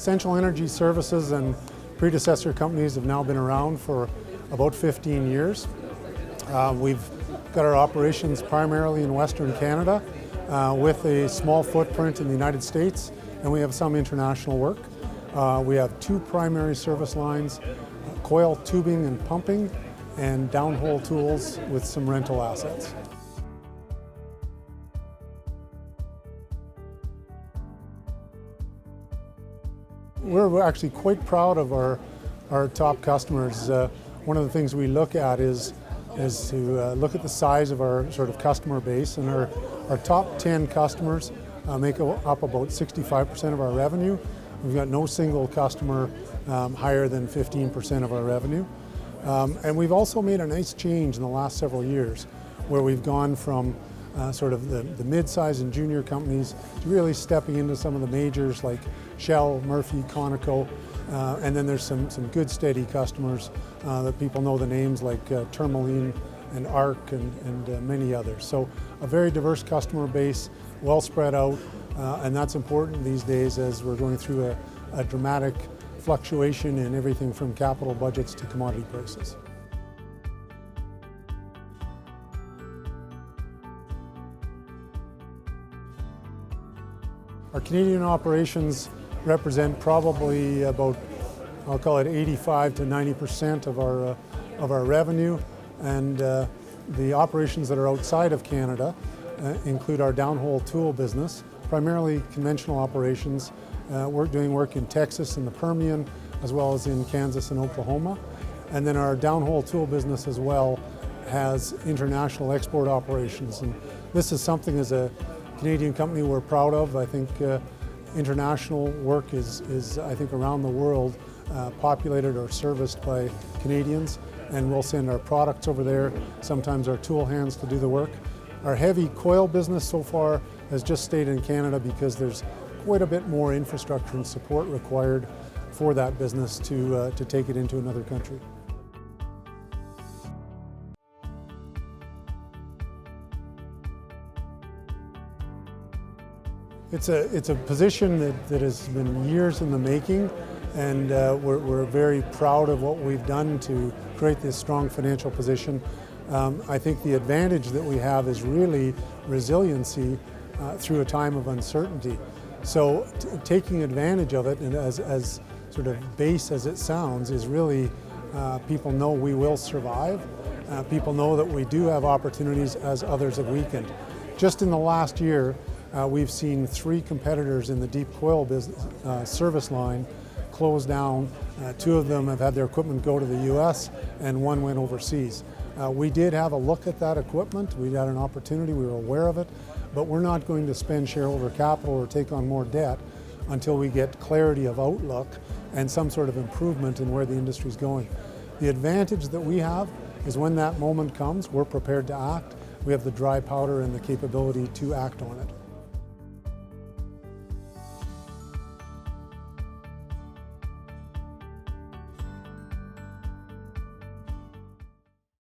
Essential Energy Services and predecessor companies have now been around for about 15 years. We've got our operations primarily in Western Canada with a small footprint in the United States, and we have some international work. We have two primary service lines, coil tubing and pumping, and downhole tools with some rental assets. We're actually quite proud of our top customers. One of the things we look at is to look at the size of our sort of customer base, and our top 10 customers make up about 65% of our revenue. We've got no single customer higher than 15% of our revenue. And we've also made a nice change in the last several years where we've gone from sort of the mid-size and junior companies to really stepping into some of the majors like Shell, Murphy, Conoco, and then there's some good steady customers that people know the names like Tourmaline and ARC and many others. So a very diverse customer base, well spread out, and that's important these days as we're going through a dramatic fluctuation in everything from capital budgets to commodity prices. Our Canadian operations represent probably about, I'll call it 85 to 90% of our revenue, and the operations that are outside of Canada include our downhole tool business, primarily conventional operations. We're doing work in Texas and the Permian, as well as in Kansas and Oklahoma. And then our downhole tool business as well has international export operations. And this is something as a Canadian company we're proud of. I think international work is I think around the world populated or serviced by Canadians, and we'll send our products over there, sometimes our tool hands to do the work. Our heavy coil business so far has just stayed in Canada because there's quite a bit more infrastructure and support required for that business to take it into another country. It's a position that has been years in the making, and we're very proud of what we've done to create this strong financial position. I think the advantage that we have is really resiliency through a time of uncertainty. So taking advantage of it, and as sort of base as it sounds, is really people know we will survive. People know that we do have opportunities as others have weakened. Just in the last year, we've seen 3 competitors in the deep coil business service line close down. 2 of them have had their equipment go to the U.S. and 1 went overseas. We did have a look at that equipment. We had an opportunity, we were aware of it, but we're not going to spend shareholder capital or take on more debt until we get clarity of outlook and some sort of improvement in where the industry is going. The advantage that we have is when that moment comes, we're prepared to act. We have the dry powder and the capability to act on it.